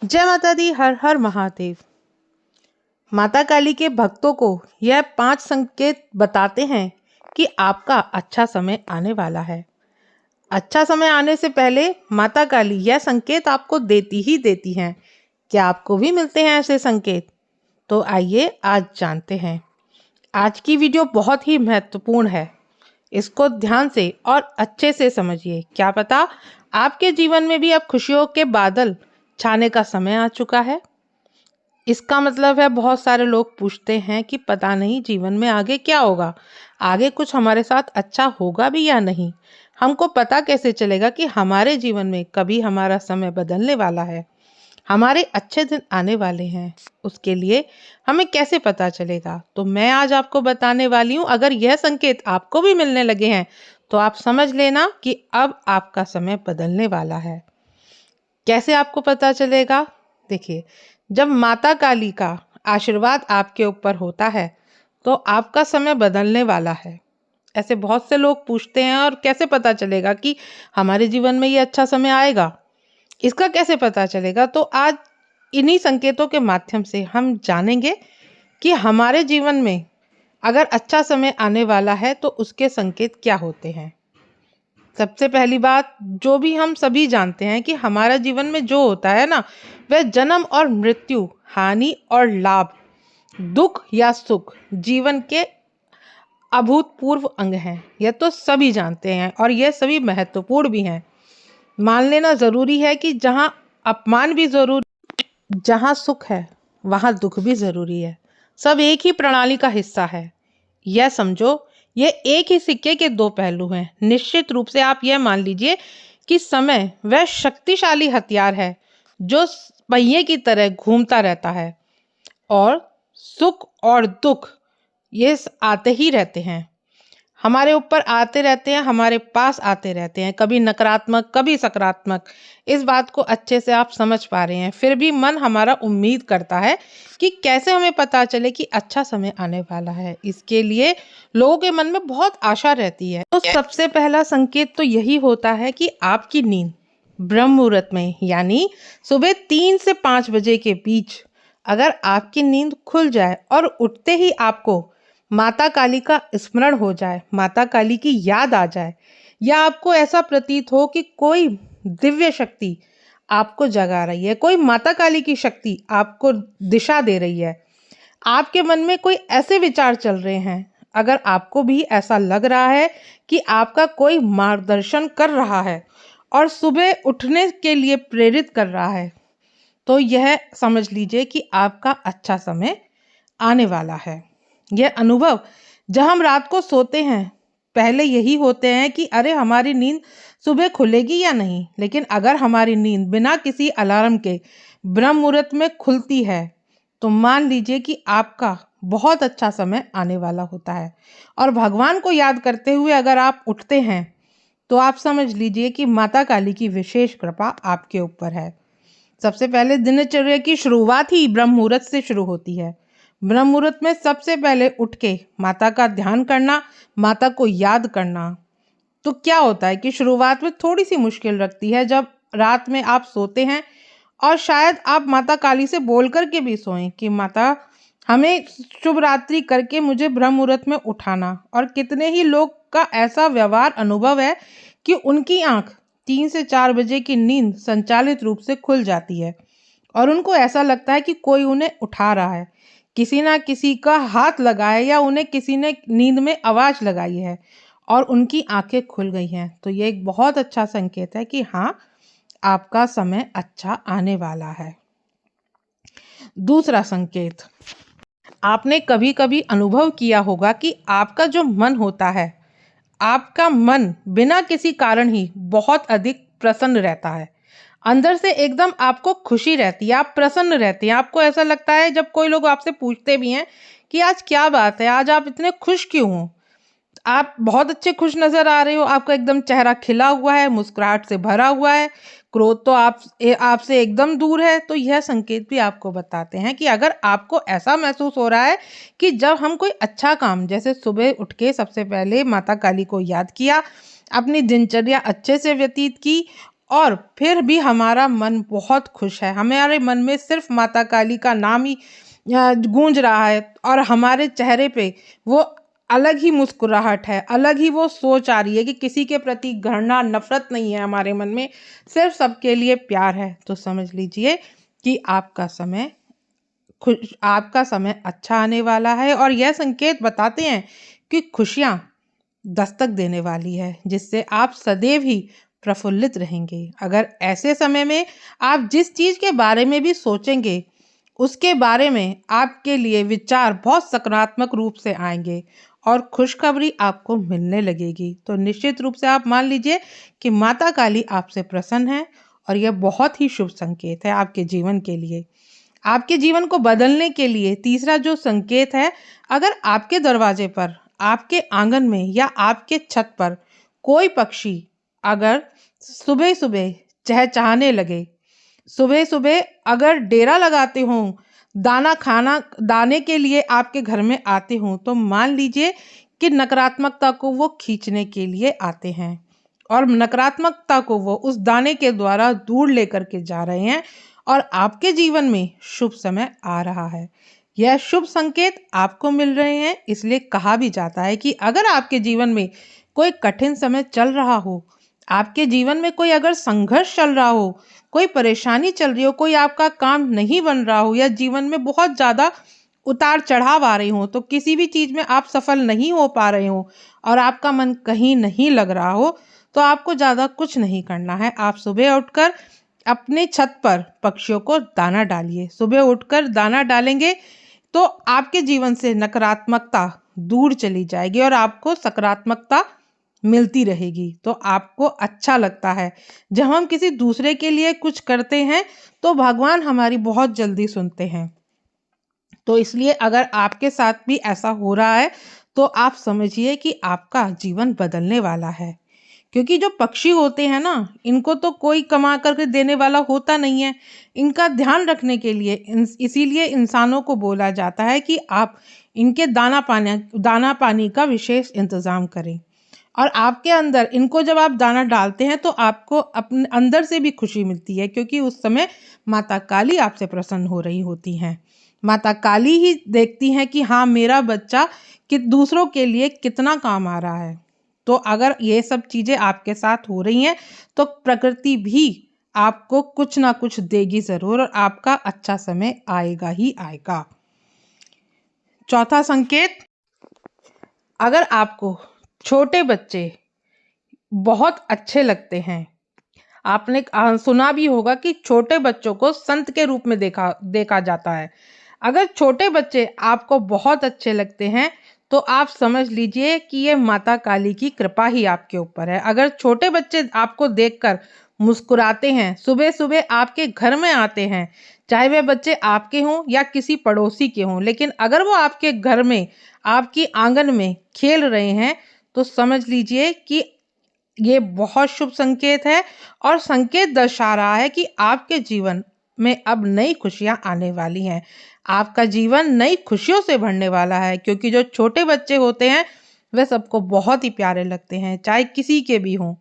जय माता दी। हर हर महादेव। माता काली के भक्तों को यह 5 संकेत बताते हैं कि आपका अच्छा समय आने वाला है। अच्छा समय आने से पहले माता काली यह संकेत आपको देती ही देती हैं। क्या आपको भी मिलते हैं ऐसे संकेत? तो आइए आज जानते हैं। आज की वीडियो बहुत ही महत्वपूर्ण है। इसको ध्यान से और अच्छे से समझिए। क्या पता आपके जीवन में भी अब खुशियों के बादल छाने का समय आ चुका है। इसका मतलब है बहुत सारे लोग पूछते हैं कि पता नहीं जीवन में आगे क्या होगा, आगे कुछ हमारे साथ अच्छा होगा भी या नहीं। हमको पता कैसे चलेगा कि हमारे जीवन में कभी हमारा समय बदलने वाला है, हमारे अच्छे दिन आने वाले हैं। उसके लिए हमें कैसे पता चलेगा? तो मैं आज आपको बताने वाली हूँ। अगर यह संकेत आपको भी मिलने लगे हैं तो आप समझ लेना कि अब आपका समय बदलने वाला है। कैसे आपको पता चलेगा? देखिए, जब माता काली का आशीर्वाद आपके ऊपर होता है तो आपका समय बदलने वाला है। ऐसे बहुत से लोग पूछते हैं और कैसे पता चलेगा कि हमारे जीवन में ये अच्छा समय आएगा, इसका कैसे पता चलेगा? तो आज इन्हीं संकेतों के माध्यम से हम जानेंगे कि हमारे जीवन में अगर अच्छा समय आने वाला है तो उसके संकेत क्या होते हैं। सबसे पहली बात, जो भी हम सभी जानते हैं कि हमारा जीवन में जो होता है ना, वह जन्म और मृत्यु, हानि और लाभ, दुख या सुख जीवन के अभूतपूर्व अंग हैं। यह तो सभी जानते हैं और यह सभी महत्वपूर्ण भी हैं। मान लेना जरूरी है कि जहाँ अपमान भी जरूरी, जहाँ सुख है वहाँ दुख भी जरूरी है। सब एक ही प्रणाली का हिस्सा है। यह समझो, यह एक ही सिक्के के 2 पहलू हैं। निश्चित रूप से आप यह मान लीजिए कि समय वह शक्तिशाली हथियार है जो पहिए की तरह घूमता रहता है, और सुख और दुख ये आते ही रहते हैं, हमारे ऊपर आते रहते हैं, हमारे पास आते रहते हैं, कभी नकारात्मक कभी सकारात्मक। इस बात को अच्छे से आप समझ पा रहे हैं। फिर भी मन हमारा उम्मीद करता है कि कैसे हमें पता चले कि अच्छा समय आने वाला है। इसके लिए लोगों के मन में बहुत आशा रहती है। तो सबसे पहला संकेत तो यही होता है कि आपकी नींद ब्रह्म मुहूर्त में, यानी सुबह 3 से 5 बजे के बीच अगर आपकी नींद खुल जाए और उठते ही आपको माता काली का स्मरण हो जाए, माता काली की याद आ जाए, या आपको ऐसा प्रतीत हो कि कोई दिव्य शक्ति आपको जगा रही है, कोई माता काली की शक्ति आपको दिशा दे रही है, आपके मन में कोई ऐसे विचार चल रहे हैं, अगर आपको भी ऐसा लग रहा है कि आपका कोई मार्गदर्शन कर रहा है और सुबह उठने के लिए प्रेरित कर रहा है, तो यह समझ लीजिए कि आपका अच्छा समय आने वाला है। यह अनुभव जब हम रात को सोते हैं पहले यही होते हैं कि अरे हमारी नींद सुबह खुलेगी या नहीं। लेकिन अगर हमारी नींद बिना किसी अलार्म के ब्रह्म मुहूर्त में खुलती है तो मान लीजिए कि आपका बहुत अच्छा समय आने वाला होता है। और भगवान को याद करते हुए अगर आप उठते हैं तो आप समझ लीजिए कि माता काली की विशेष कृपा आपके ऊपर है। सबसे पहले दिनचर्या की शुरुआत ही ब्रह्म मुहूर्त से शुरू होती है। ब्रह्म मुहूर्त में सबसे पहले उठ के माता का ध्यान करना, माता को याद करना। तो क्या होता है कि शुरुआत में थोड़ी सी मुश्किल लगती है जब रात में आप सोते हैं और शायद आप माता काली से बोल करके भी सोएं कि माता हमें शुभ रात्रि करके मुझे ब्रह्म मुहूर्त में उठाना। और कितने ही लोग का ऐसा व्यवहार अनुभव है कि उनकी आंख 3 से 4 बजे की नींद संचालित रूप से खुल जाती है और उनको ऐसा लगता है कि कोई उन्हें उठा रहा है, किसी ना किसी का हाथ लगा है या उन्हें किसी ने नींद में आवाज लगाई है और उनकी आंखें खुल गई हैं। तो ये एक बहुत अच्छा संकेत है कि हाँ, आपका समय अच्छा आने वाला है। दूसरा संकेत, आपने कभी कभी अनुभव किया होगा कि आपका जो मन होता है, आपका मन बिना किसी कारण ही बहुत अधिक प्रसन्न रहता है। अंदर से एकदम आपको खुशी रहती है, आप प्रसन्न रहते हैं। आपको ऐसा लगता है, जब कोई लोग आपसे पूछते भी हैं कि आज क्या बात है, आज आप इतने खुश क्यों हो, आप बहुत अच्छे खुश नजर आ रहे हो, आपका एकदम चेहरा खिला हुआ है, मुस्कुराहट से भरा हुआ है, क्रोध तो आपसे एकदम दूर है। तो यह संकेत भी आपको बताते हैं कि अगर आपको ऐसा महसूस हो रहा है कि जब हम कोई अच्छा काम, जैसे सुबह उठ के सबसे पहले माता काली को याद किया, अपनी दिनचर्या अच्छे से व्यतीत की और फिर भी हमारा मन बहुत खुश है, हमारे मन में सिर्फ माता काली का नाम ही गूंज रहा है और हमारे चेहरे पे वो अलग ही मुस्कुराहट है, अलग ही वो सोच आ रही है कि किसी के प्रति घृणा नफरत नहीं है हमारे मन में, सिर्फ सबके लिए प्यार है। तो समझ लीजिए कि आपका समय अच्छा आने वाला है और यह संकेत बताते हैं कि खुशियां दस्तक देने वाली है, जिससे आप सदैव ही प्रफुल्लित रहेंगे। अगर ऐसे समय में आप जिस चीज के बारे में भी सोचेंगे उसके बारे में आपके लिए विचार बहुत सकारात्मक रूप से आएंगे और खुशखबरी आपको मिलने लगेगी। तो निश्चित रूप से आप मान लीजिए कि माता काली आपसे प्रसन्न है और यह बहुत ही शुभ संकेत है आपके जीवन के लिए। आपके जीवन को बदलने के लिए तीसरा जो संकेत है, अगर आपके दरवाजे पर, आपके आंगन में या आपके छत पर कोई पक्षी अगर सुबह सुबह चहचहाने लगे, सुबह सुबह अगर डेरा लगाते हों, दाने के लिए आपके घर में आते हों, तो मान लीजिए कि नकारात्मकता को वो खींचने के लिए आते हैं और नकारात्मकता को वो उस दाने के द्वारा दूर लेकर के जा रहे हैं और आपके जीवन में शुभ समय आ रहा है। यह शुभ संकेत आपको मिल रहे हैं, इसलिए कहा भी जाता है कि अगर आपके जीवन में कोई कठिन समय चल रहा हो, आपके जीवन में कोई अगर संघर्ष चल रहा हो, कोई परेशानी चल रही हो, कोई आपका काम नहीं बन रहा हो या जीवन में बहुत ज़्यादा उतार चढ़ाव आ रहे हो, तो किसी भी चीज़ में आप सफल नहीं हो पा रहे हो और आपका मन कहीं नहीं लग रहा हो, तो आपको ज़्यादा कुछ नहीं करना है। आप सुबह उठकर अपने छत पर पक्षियों को दाना डालिए। सुबह उठकर दाना डालेंगे तो आपके जीवन से नकारात्मकता दूर चली जाएगी और आपको सकारात्मकता मिलती रहेगी। तो आपको अच्छा लगता है। जब हम किसी दूसरे के लिए कुछ करते हैं तो भगवान हमारी बहुत जल्दी सुनते हैं। तो इसलिए अगर आपके साथ भी ऐसा हो रहा है तो आप समझिए कि आपका जीवन बदलने वाला है। क्योंकि जो पक्षी होते हैं ना, इनको तो कोई कमा करके देने वाला होता नहीं है। इनका ध्यान रखने के लिए इसीलिए इंसानों को बोला जाता है कि आप इनके दाना पानी का विशेष इंतजाम करें। और आपके अंदर इनको जब आप दाना डालते हैं तो आपको अपने अंदर से भी खुशी मिलती है, क्योंकि उस समय माता काली आपसे प्रसन्न हो रही होती हैं। माता काली ही देखती हैं कि हाँ, मेरा बच्चा कि दूसरों के लिए कितना काम आ रहा है। तो अगर ये सब चीजें आपके साथ हो रही हैं तो प्रकृति भी आपको कुछ ना कुछ देगी जरूर और आपका अच्छा समय आएगा ही आएगा। चौथा संकेत, अगर आपको छोटे बच्चे बहुत अच्छे लगते हैं, आपने सुना भी होगा कि छोटे बच्चों को संत के रूप में देखा जाता है। अगर छोटे बच्चे आपको बहुत अच्छे लगते हैं तो आप समझ लीजिए कि ये माता काली की कृपा ही आपके ऊपर है। अगर छोटे बच्चे आपको देखकर मुस्कुराते हैं, सुबह सुबह आपके घर में आते हैं, चाहे वे बच्चे आपके हों या किसी पड़ोसी के हों, लेकिन अगर वो आपके घर में, आपकी आंगन में खेल रहे हैं तो समझ लीजिए कि ये बहुत शुभ संकेत है और संकेत दर्शा रहा है कि आपके जीवन में अब नई खुशियां आने वाली हैं। आपका जीवन नई खुशियों से भरने वाला है, क्योंकि जो छोटे बच्चे होते हैं वे सबको बहुत ही प्यारे लगते हैं, चाहे किसी के भी हों।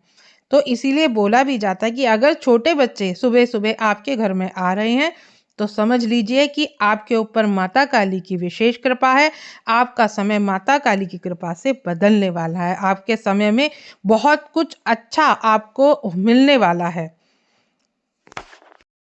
तो इसीलिए बोला भी जाता है कि अगर छोटे बच्चे सुबह सुबह आपके घर में आ रहे हैं तो समझ लीजिए कि आपके ऊपर माता काली की विशेष कृपा है। आपका समय माता काली की कृपा से बदलने वाला है। आपके समय में बहुत कुछ अच्छा आपको मिलने वाला है।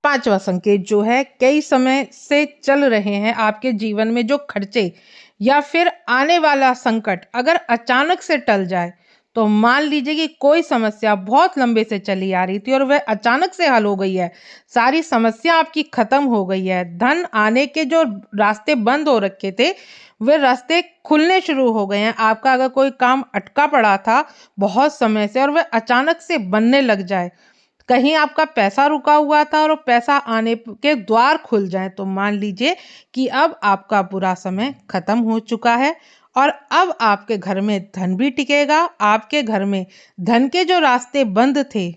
पांचवा संकेत जो है, कई समय से चल रहे हैं आपके जीवन में जो खर्चे या फिर आने वाला संकट अगर अचानक से टल जाए, तो मान लीजिए कि कोई समस्या बहुत लंबे से चली आ रही थी और वह अचानक से हल हो गई है, सारी समस्या आपकी खत्म हो गई है, धन आने के जो रास्ते बंद हो रखे थे वे रास्ते खुलने शुरू हो गए हैं। आपका अगर कोई काम अटका पड़ा था बहुत समय से और वह अचानक से बनने लग जाए, कहीं आपका पैसा रुका हुआ था और पैसा आने के द्वार खुल जाए, तो मान लीजिए कि अब आपका बुरा समय खत्म हो चुका है और अब आपके घर में धन भी टिकेगा। आपके घर में धन के जो रास्ते बंद थे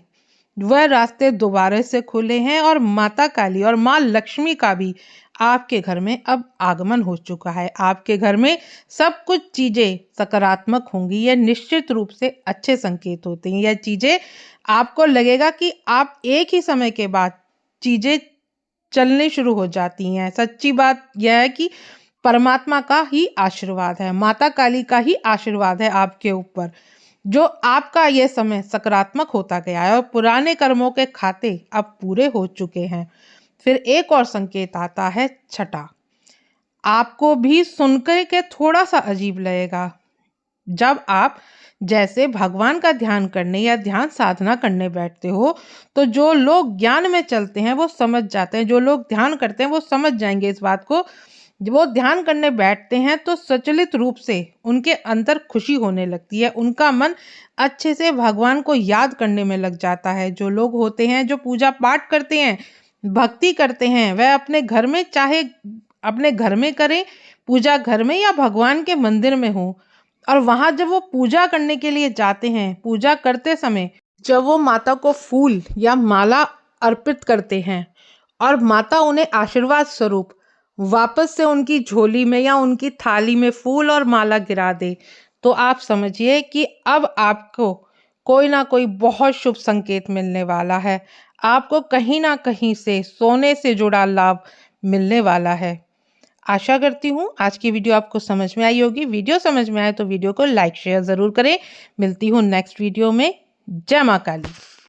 वह रास्ते दोबारा से खुले हैं और माता काली और माँ लक्ष्मी का भी आपके घर में अब आगमन हो चुका है। आपके घर में सब कुछ चीजें सकारात्मक होंगी। यह निश्चित रूप से अच्छे संकेत होते हैं। यह चीजें आपको लगेगा कि आप एक ही समय के बाद चीजें चलने शुरू हो जाती हैं। सच्ची बात यह है कि परमात्मा का ही आशीर्वाद है, माता काली का ही आशीर्वाद है आपके ऊपर, जो आपका ये समय सकारात्मक होता गया है और पुराने कर्मों के खाते अब पूरे हो चुके हैं। फिर एक और संकेत आता है छठा। आपको भी सुनकर के थोड़ा सा अजीब लगेगा। जब आप जैसे भगवान का ध्यान करने या ध्यान साधना करने बैठते हो, तो जो लोग ज्ञान में चलते हैं वो समझ जाते हैं, जो लोग ध्यान करते हैं वो समझ जाएंगे इस बात को। जब वो ध्यान करने बैठते हैं तो स्वचालित रूप से उनके अंदर खुशी होने लगती है, उनका मन अच्छे से भगवान को याद करने में लग जाता है। जो लोग होते हैं जो पूजा पाठ करते हैं, भक्ति करते हैं, वह अपने घर में, चाहे अपने घर में करें पूजा, घर में या भगवान के मंदिर में हो, और वहां जब वो पूजा करने के लिए जाते हैं, पूजा करते समय जब वो माता को फूल या माला अर्पित करते हैं और माता उन्हें आशीर्वाद स्वरूप वापस से उनकी झोली में या उनकी थाली में फूल और माला गिरा दे, तो आप समझिए कि अब आपको कोई ना कोई बहुत शुभ संकेत मिलने वाला है। आपको कहीं ना कहीं से सोने से जुड़ा लाभ मिलने वाला है। आशा करती हूँ आज की वीडियो आपको समझ में आई होगी। वीडियो समझ में आए तो वीडियो को लाइक शेयर ज़रूर करें। मिलती हूँ नेक्स्ट वीडियो में। जय माँ काली।